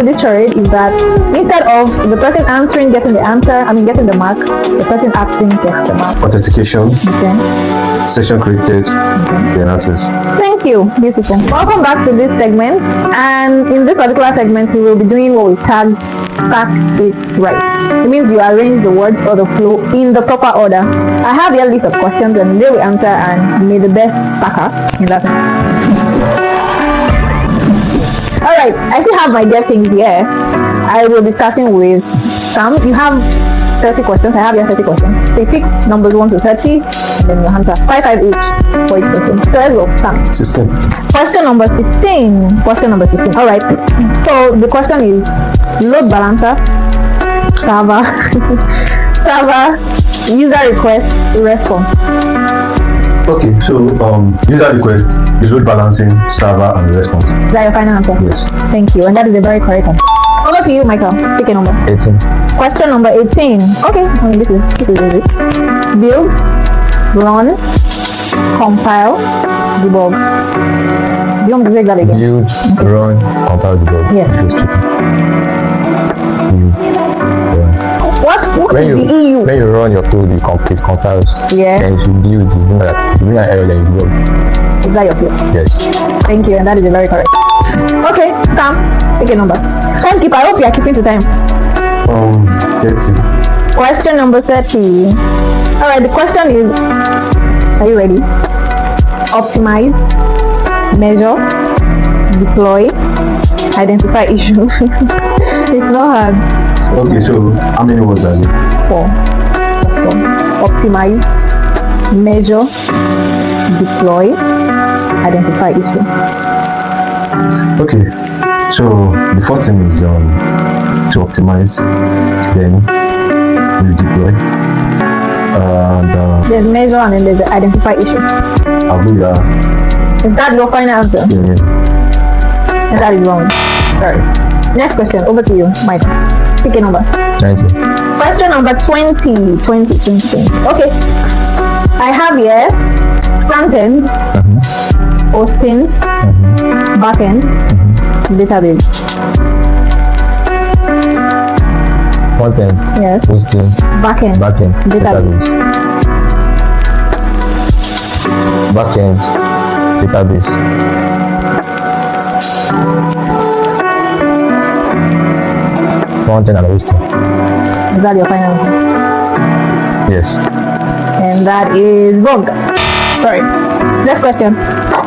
to this charade is that instead of the person answering, getting the mark, the person asking gets the mark. Authentication. Okay. Session created. The answers. Thank you. Beautiful. Welcome back to this segment. And in this particular segment, we will be doing what we tag stack it right. It means you arrange the words or the flow in the proper order. I have your list of questions and they will answer, and may the best stacker in that. Alright, I still have my guessing here. I will be starting with Sam. You have 30 questions. I have your 30 questions. So you pick numbers 1 to 30 and then you answer 5 each for each question. So let's go, Sam. 16. Question number 16. Alright, so the question is load balancer, server, user request, response. Okay, so user request is load balancing, server, and response. Is that your final answer? Yes. Thank you, and that is a very correct answer. Over to you, Michael. Pick a number. 18. Question number 18. Okay, this is easy. Build, run, compile, debug. Do you want to take that again? Build, run, compile, debug. Yes. What When is the EU? you run your code, it compiles. Yeah. Then you build, you bring an error, then you debug. Is that your flow? Yes. Thank you, and that is very correct. Okay, Sam, pick a number. Timekeeper, I hope you are keeping to time. 30. Question number 30. Alright, the question is, are you ready? Optimize, measure, deploy, identify issues. It's not hard. Okay, so how many words are there? 4. Optimize, measure, deploy, identify issues. Okay, so the first thing is to optimize, then you deploy, and there's measure and then there's identify issues. Is that your final answer? Yeah. And that is wrong. Sorry. Next question, over to you, Michael. Pick a number. 90. Question number 20. Okay. I have here front end, hosting, backend, database. Front end. Yes. Hosting. Backend. Database. Backend. Database. Front end and hosting. Is that your final answer? Yes. And that is wrong. Sorry. Next question.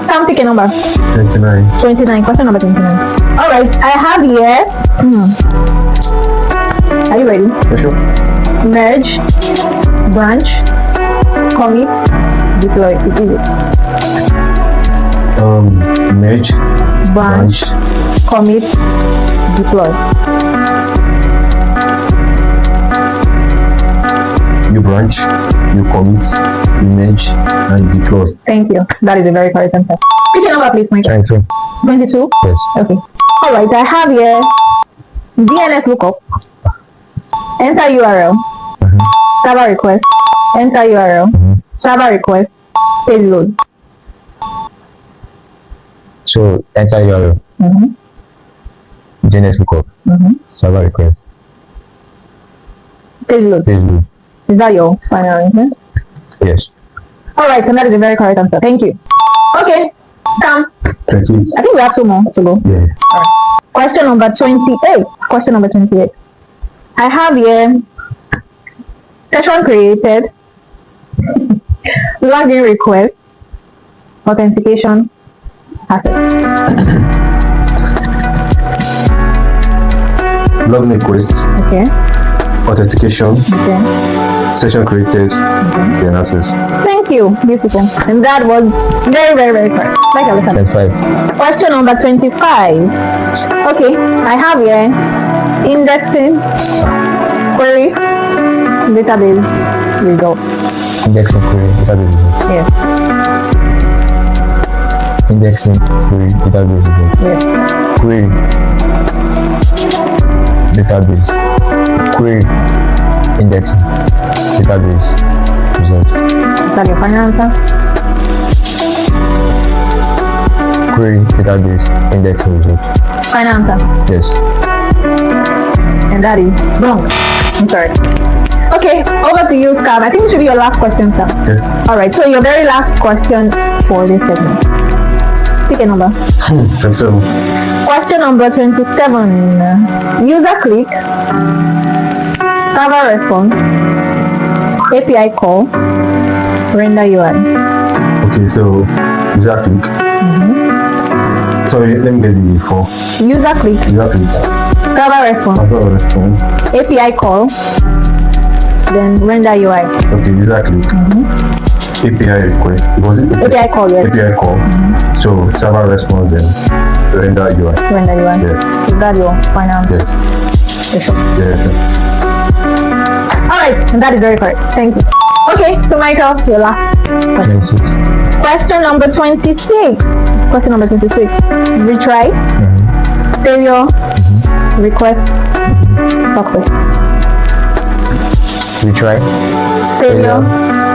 Sam, pick a number. 29. Question number 29. Alright, I have here. Are you ready? For sure. Merge, branch, commit, deploy. It's easy. Merge, Branch, commit, deploy. You branch, you commit, you merge, and deploy. Thank you. That is a very correct answer. Pick a number, please, Michael. 22? Yes. Okay. Alright, I have here DNS lookup. Enter URL. Server request. Enter URL. Server request. Page load. So enter URL. DNS lookup. Server request. Page load. Is that your final answer? Yes. Alright, and that is a very correct answer. Thank you. Okay, Sam. 28. I think we have 2 more to go. Yeah. Alright. Question number 28. I have here session created, login request, authentication, access. Login request. Okay. Authentication. Okay. Session created. Then access. Thank you. Beautiful. And that was very, very, very correct. Like a listen. 25. Question number 25. Okay. I have here indexing, query, database, result. Indexing, query, database results. Yes. Indexing, query, database results. Yes. Query, database, query, indexing, database result. Is that your final answer? Query, database, indexing result. Final answer. Yes. that is wrong. I'm sorry. Okay, over to you, Scam. I think it should be your last question, Scam. Okay. Alright, so your very last question for this segment. Pick a number. 27. Question number 27. User click, server response, API call, render UI. Okay, so user click. Sorry, let me get the 4. User click, User click. server response, Server response. API call, then render UI. Okay, user click. API request. Was it API call, yes. API call. So server response and render UI. Render UI. Yes. Is that your final answer? Yes. Yes. Yes. Alright, and that is very correct. Thank you. Okay, so Michael, your last question. 26. Question number 26. Question number 26. Retry, failure, request, success. Retry. Failure,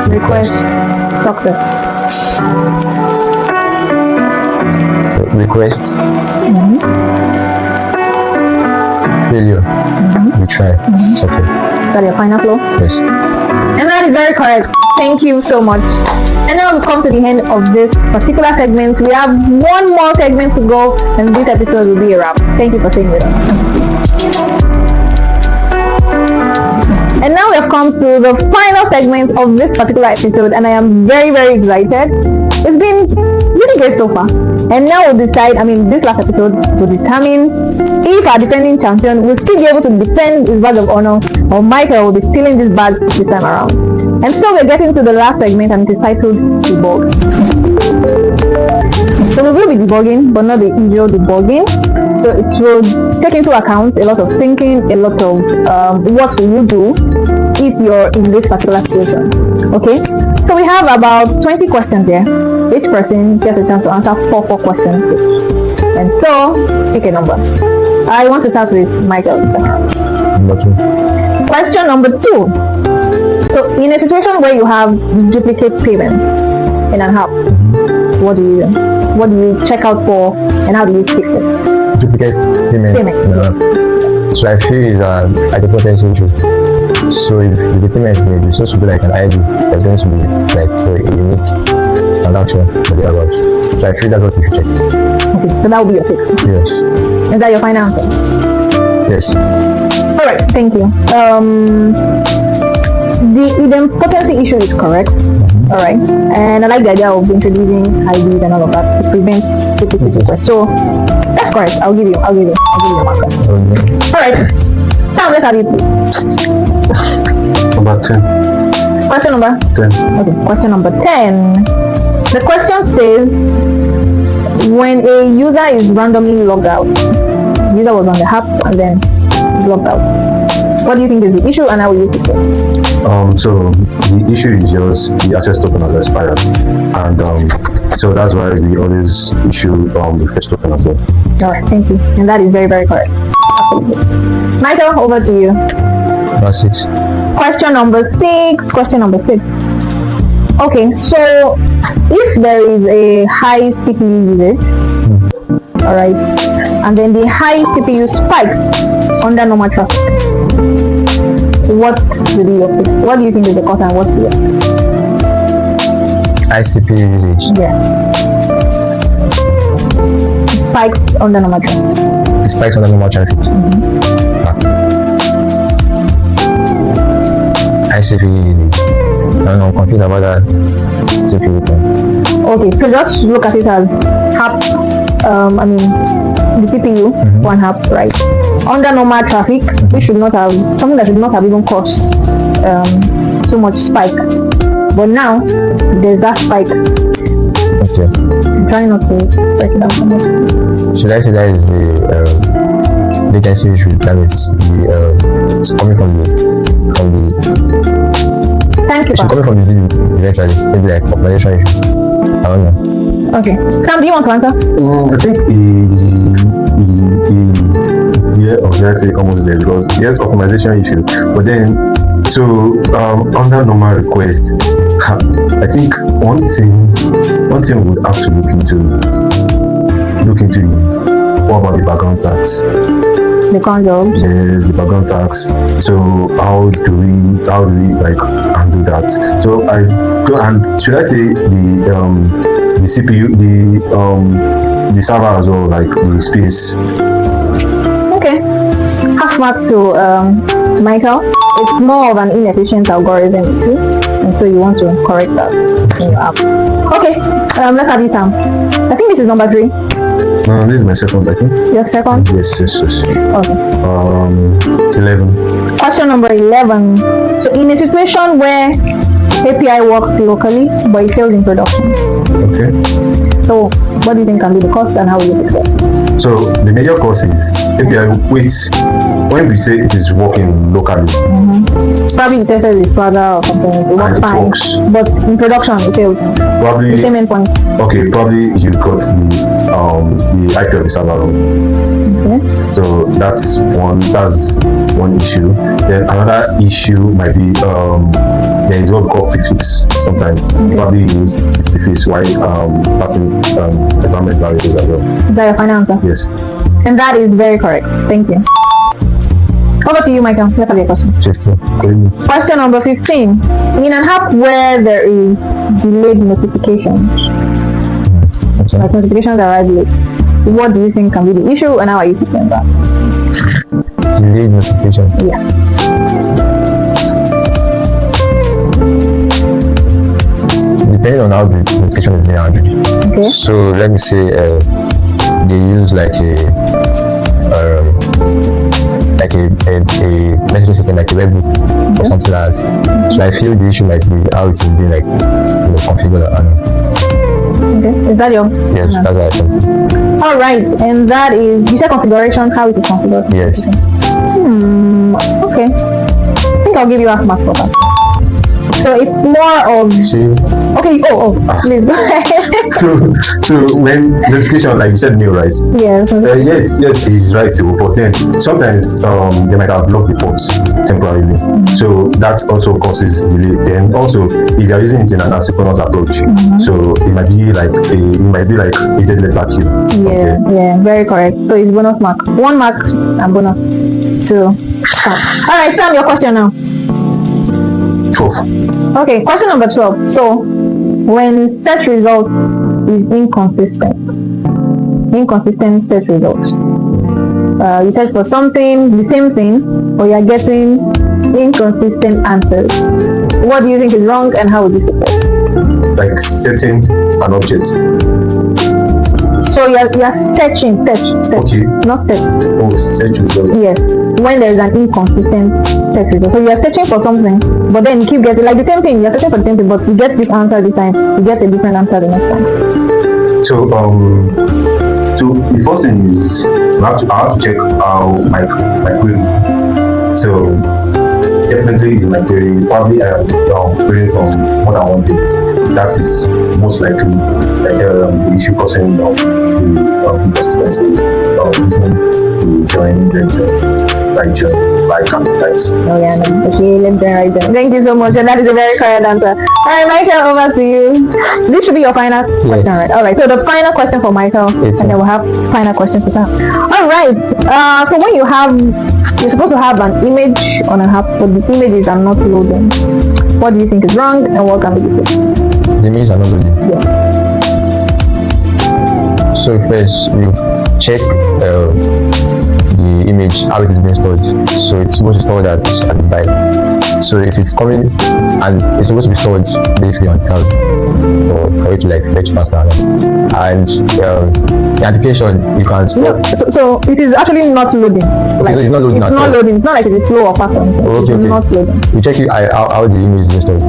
request, success. Request. Failure. Retry. Success. Is that your final flow? Yes. And that is very correct. Thank you so much. And now we've come to the end of this particular segment. We have one more segment to go, and this episode will be a wrap. Thank you for staying with us. And now we have come to the final segment of this particular episode, and I am very, very excited. It's been really great so far. And now we'll decide, this last episode will determine if our defending champion will still be able to defend his badge of honor, or Michael will be stealing this badge this time around. And so we're getting to the last segment, and it is titled Debug. So we will be debugging, but not the usual debugging. So it will take into account a lot of thinking, a lot of what will you do if you're in this particular situation. Okay? So we have about 20 questions here. Each person gets a chance to answer 4 questions each. And so, pick a number. I want to start with Michael. Number 2. Question number 2. So, in a situation where you have duplicate payment in an app, what do you do? What do you check out for, and how do you fix it? Duplicate payment. So I feel it's a potential issue. So if the payment made, it's supposed to be like an ID that's going to be like a unique transaction for the others. So I feel that's what you should check. Okay, so that will be your fix. Yes. Is that your final answer? Yes. Alright, thank you. The idempotency issue is correct. Alright. And I like the idea of introducing IDs and all of that to prevent duplicate requests. So that's correct. I'll give you a marker. Alright. Now let's have it, please. Number 10. Question number 10. Okay, question number 10. The question says, when a user is randomly logged out, the user was on the app and then logged out, what do you think is the issue, and how will you fix it? So the issue is just the access token has expired, and so that's why we always issue the first token as well. Alright, thank you. And that is very, very correct. Absolutely. Michael, over to you. Number 6. Question number 6. Question number 6. Okay, so if there is a high CPU usage, alright, and then the high CPU spikes under normal traffic, what will be your fix? What do you think is the cause, and what's the High CPU usage. Yeah. Spikes under normal traffic. It spikes on the normal traffic. High CPU usage. I don't know, I'm confused about that CPU thing. Okay, so just look at it as half, the CPU, one half, right? Under normal traffic, we should not have, something that should not have even caused so much spike. But now, there's that spike. Okay. I'm trying not to break it down so much. Should I say that is the latency issue, that is it's coming from the Thank you, it's Papa. coming from the DB eventually, maybe like optimization issue. I don't know. Okay. Sam, do you want to answer? I think let's say almost there, because yes, optimization issue, but then so under normal request, I think one thing we would have to look into is what about the background tags? The cron jobs. Yes, the background tags. So how do we like undo that? So and should I say the CPU, the server as well, like the space? Okay. Half mark to Michael. It's more of an inefficient algorithm too, and so you want to correct that in your app. Okay. Let's have you, Sam. I think this is number 3. No, this is my second, I think. Your second? Yes. Okay. 11. Question number 11. So in a situation where API works locally but it fails in production. Okay. So what do you think can be the cost and how will you fix it? So the major cause is API. When we say it is working locally, Probably the tester is further or something. It works it fine, works. but in production it fails. probably The same endpoint. okay, probably you got the IP of the server wrong. Okay. So that's one issue. Then another issue might be there is what we call prefix sometimes. Probably use the prefix while passing environment variables as well. Is that your final answer? Yes. And that is very correct. Thank you. Over to you, Michael. Let's have your question. 15. Question number 15. In an app where there is delayed notifications, Okay. like notifications arrive late, what do you think can be the issue and how are you fixing that? Delayed notification. Yeah. Depending on how the notification is being handled. Okay. So let me say they use like a messaging system like a webhook or something like that. So I feel the issue might be how it is being like configured and Okay. Is that your? yes, No. that's what I think. All right. And that is, you said configuration, how it is configured? Yes. Okay. I think I'll give you half mark for that. So it's more of, See, okay, please go ahead. So when notification, like you said, new, right? Yes. Yes, he's right too. But then sometimes they might have blocked the ports temporarily, so that also causes delay. Then also, if you are using it in an asynchronous approach, so it might be like a deadly vacuum. Yeah, very correct. So it's bonus mark. 1 mark and bonus 2. All right, Sam, your question now. 12. Okay, question number 12. So when search results is inconsistent search results, you search for something, the same thing, or you are getting inconsistent answers. What do you think is wrong and how would you fix it? Like setting an object. So you are searching, Okay. not search. Oh, search results. Yes, when there is an inconsistent search result. So you are searching for something, but then you keep getting like the same thing. You are searching for the same thing, but you get this answer this time, you get a different answer the next time. So so the first thing is I have to check how my query. So definitely is my query. Probably I am querying from more than one thing. That is most likely the issue causing of the inconsistency of using the join right join like types. Oh yeah, no. Okay, let's go right there. Thank you so much, and that is a very correct answer. Alright, Michael, over to you. This should be your final question, right? Alright, so the final question for Michael, and then we'll have final questions for Sam. Alright, so when you're supposed to have an image on an app, but the images are not loading. What do you think is wrong, and what can we do? the images are not loading. Yeah. So first you check the image how it is being stored. So it's supposed to store that at the byte. So if it's coming and it's supposed to be stored briefly on cloud for it to like fetch faster. And the application you can store. No, so it is actually not loading. Like, so it's not loading It's at not all. loading. It's not like it's slow or fast or anything. Okay, It's okay. not loading. You check how the image is being stored.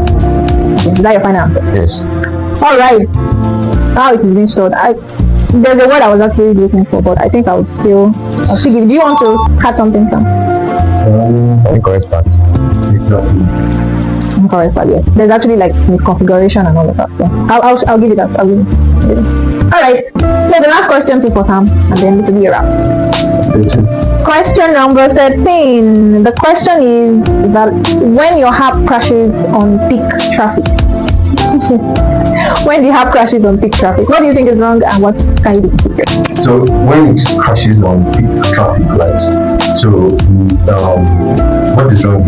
Is that your final answer? Yes. Alright. How it is being stored. There's a word I was actually looking for, but I think I'll still give. Do you want to add something, Sam? Incorrect part. Exactly. Incorrect, but yes. There's actually like configuration and all of that. So I'll give it that. I'll give it. Alright. So the last question too for Sam, and then it will be a wrap. Question number 13. The question is that when your app crashes on peak traffic, when the app crashes on peak traffic? What do you think is wrong and what can you do to fix it? So when it crashes on peak traffic, right? So what is wrong?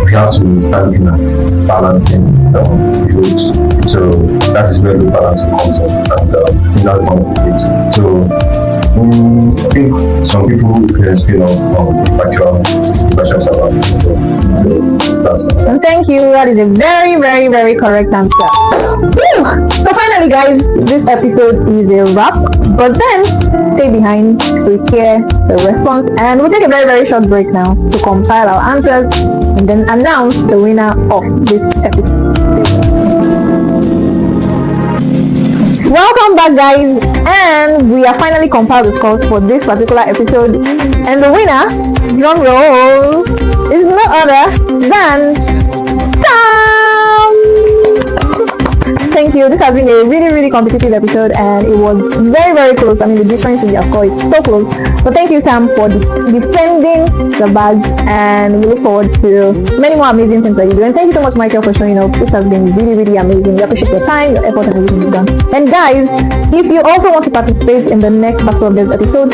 We have to start looking at balancing loads. So that is where the balancing comes in, and that's one of the things. So I think some people can spin off virtual server. So that's. And thank you. That is a very, very, very correct answer. Whew. So finally, guys, this episode is a wrap. But then stay behind to hear the response, and we'll take a very, very short break now to compile our answers and then announce the winner of this episode. Welcome back, guys, and we are finally compiled the scores for this particular episode, and the winner, drum roll, is no other than Sam. Thank you. This has been a really, really competitive episode, and it was very, very close. I mean, the difference in your score is so close. So thank you, Sam, for defending the badge, and we look forward to many more amazing things that you do. And thank you so much, Michael, for showing up. This has been really, really amazing. We appreciate your time, your effort, and everything you've done. And guys, if you also want to participate in the next Battle of Devs episode,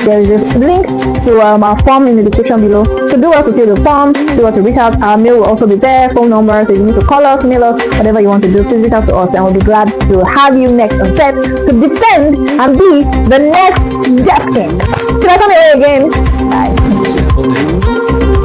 there is a link to our form in the description below. So do us to fill the form, do us to reach out. Our mail will also be there, phone number, so you need to call us, mail us, whatever you want to do, please reach out to us, and we'll be glad to have you next on set to defend and be the next Backend. Till I come here again, bye.